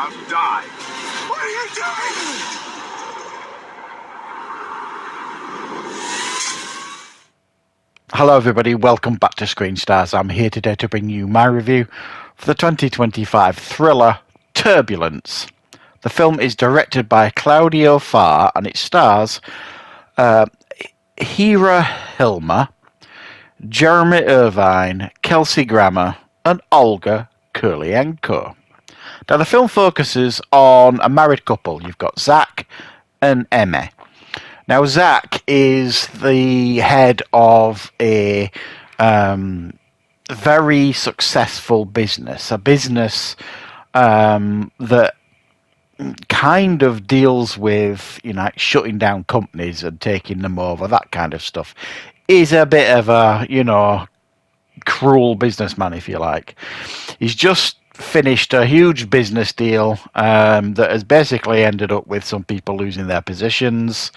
about to die. What are you doing? Hello everybody, welcome back to Screenstars. I'm here today to bring you my review for the 2025 thriller Turbulence. The film is directed by Claudio Farr and it stars Hera Hilmer, Jeremy Irvine, Kelsey Grammer and Olga Kurylenko. Now the film focuses on a married couple. You've got Zach and Emmy. Now, Zach is the head of a very successful business, a business that kind of deals with, shutting down companies and taking them over, that kind of stuff. Is a bit of a, cruel businessman, if you like. He's just finished a huge business deal that has basically ended up with some people losing their positions.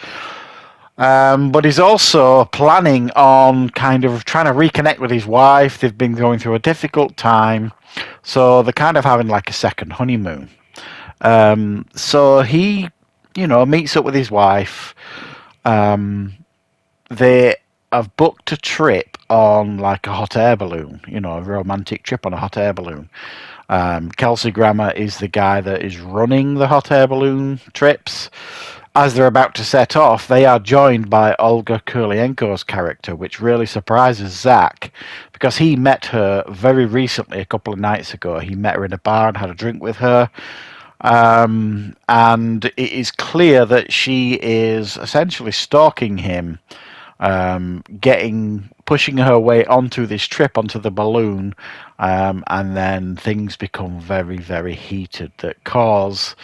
But he's also planning on kind of trying to reconnect with his wife. They've been going through a difficult time, so they're kind of having like a second honeymoon. So he, meets up with his wife. They have booked a trip on like a hot air balloon, a romantic trip on a hot air balloon. Kelsey Grammer is the guy that is running the hot air balloon trips. As they're about to set off, they are joined by Olga Kurylenko's character, which really surprises Zach, because he met her very recently, a couple of nights ago. He met her in a bar and had a drink with her. And it is clear that she is essentially stalking him, pushing her way onto this trip, onto the balloon, and then things become very, very heated that causes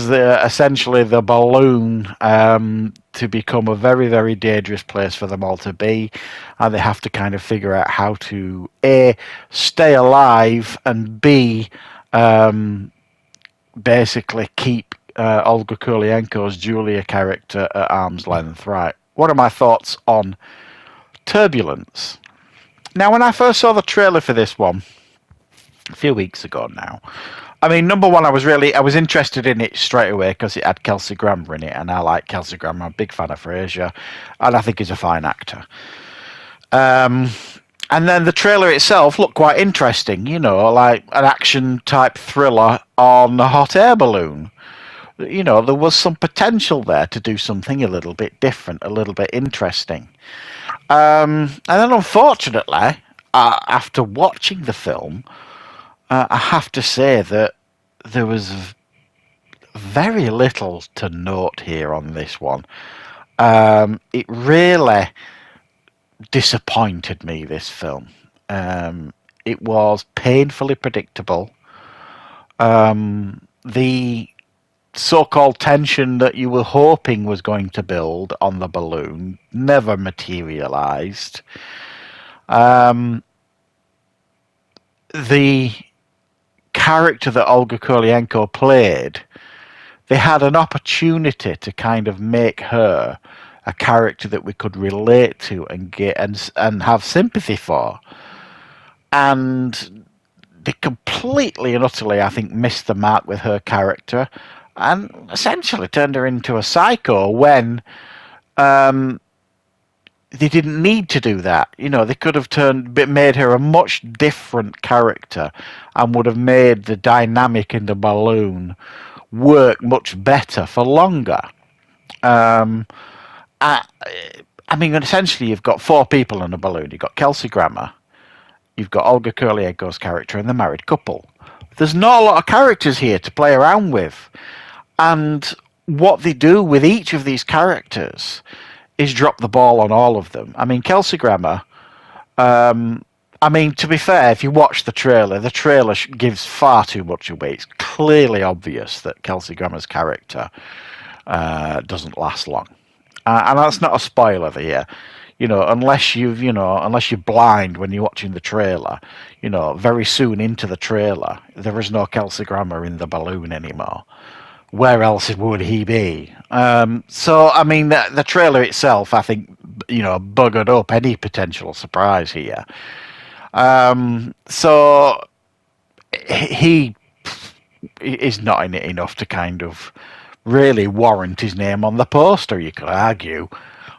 essentially the balloon to become a very, very dangerous place for them all to be, and they have to kind of figure out how to A, stay alive, and B, basically keep Olga Kurylenko's Julia character at arm's length. Right, what are my thoughts on Turbulence? Now, when I first saw the trailer for this one a few weeks ago now, I mean, number one, I was interested in it straight away because it had Kelsey Grammer in it, and I like Kelsey Grammer. I'm a big fan of Frasier, and I think he's a fine actor. And then the trailer itself looked quite interesting, like an action-type thriller on a hot air balloon. There was some potential there to do something a little bit different, a little bit interesting. And then, unfortunately, after watching the film, I have to say that there was very little to note here on this one. It really disappointed me, this film. It was painfully predictable. The so-called tension that you were hoping was going to build on the balloon never materialized. The character that Olga Kurylenko played, they had an opportunity to kind of make her a character that we could relate to and get and have sympathy for, and they completely and utterly, I think, missed the mark with her character and essentially turned her into a psycho when they didn't need to do that. They could have made her a much different character and would have made the dynamic in the balloon work much better for longer. I mean, essentially, you've got four people in a balloon. You've got Kelsey Grammer, you've got Olga Kurylenko's character, and the married couple. There's not a lot of characters here to play around with. And what they do with each of these characters is drop the ball on all of them. I mean, Kelsey Grammer, to be fair, if you watch the trailer gives far too much away. It's clearly obvious that Kelsey Grammer's character doesn't last long. And that's not a spoiler here. Unless you're blind when you're watching the trailer, very soon into the trailer, there is no Kelsey Grammer in the balloon anymore. Where else would he be? So, I mean, the trailer itself, I think, buggered up any potential surprise here. So he is not in it enough to kind of really warrant his name on the poster, you could argue.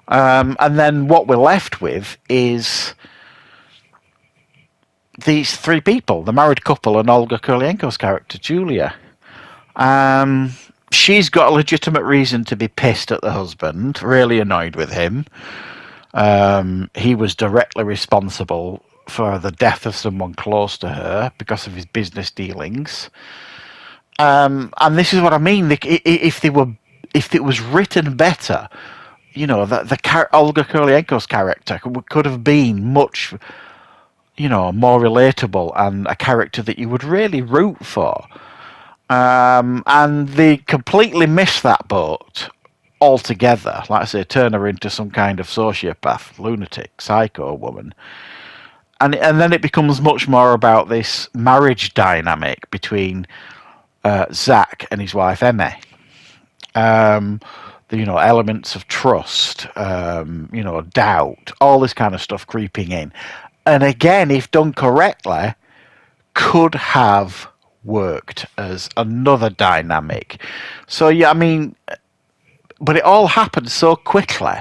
And then what we're left with is these three people, the married couple and Olga Kurylenko's character, Julia. She's got a legitimate reason to be pissed at the husband, really annoyed with him. He was directly responsible for the death of someone close to her because of his business dealings. And this is what I mean. If it was written better, you know, Olga Kurylenko's character could have been much, you know, more relatable and a character that you would really root for. And they completely miss that boat altogether. Like I say, turn her into some kind of sociopath, lunatic, psycho woman. And then it becomes much more about this marriage dynamic between Zach and his wife Emmy. You know, elements of trust, you know, doubt, all this kind of stuff creeping in. And again, if done correctly, could have worked as another dynamic. So yeah, I mean, but it all happened so quickly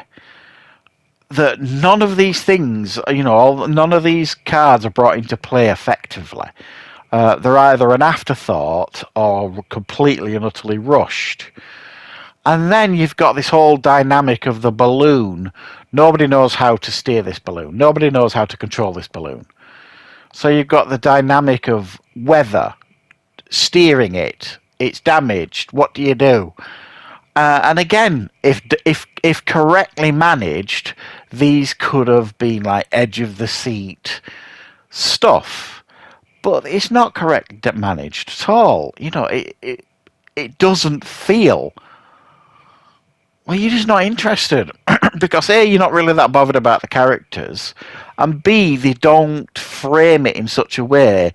that none of these things, you know, none of these cards are brought into play effectively. They're either an afterthought or completely and utterly rushed. And then you've got this whole dynamic of the balloon. Nobody knows how to steer this balloon. Nobody knows how to control this balloon. So you've got the dynamic of weather, steering it. It's damaged. What do you do? And again, if correctly managed, these could have been like edge of the seat stuff. But it's not correctly managed at all. You know, it doesn't feel. Well, you're just not interested because A, you're not really that bothered about the characters, and B, they don't frame it in such a way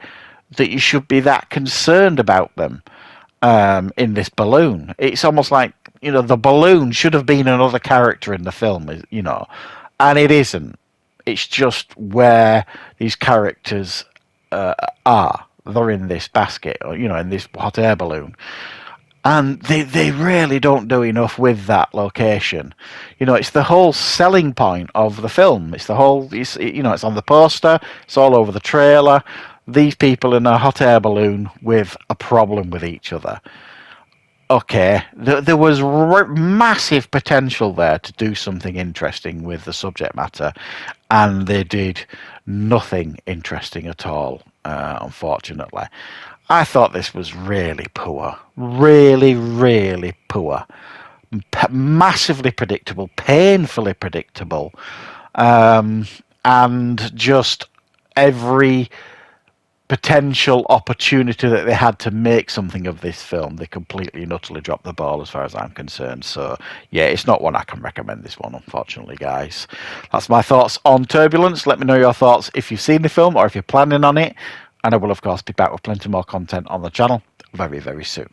that you should be that concerned about them in this balloon. It's almost like, you know, the balloon should have been another character in the film, you know, and it isn't. It's just where these characters are. They're in this basket, or, you know, in this hot air balloon. And they really don't do enough with that location. You know, it's the whole selling point of the film. It's the whole, you know, it's on the poster. It's all over the trailer. These people in a hot air balloon with a problem with each other. Okay, there was massive potential there to do something interesting with the subject matter, and they did nothing interesting at all, unfortunately. I thought this was really poor. Really, really poor. Massively predictable, painfully predictable, and just every potential opportunity that they had to make something of this film, they completely and utterly dropped the ball as far as I'm concerned. So yeah, it's not one I can recommend, this one, unfortunately, guys. That's my thoughts on Turbulence. Let me know your thoughts if you've seen the film or if you're planning on it, and I will of course be back with plenty more content on the channel very, very soon.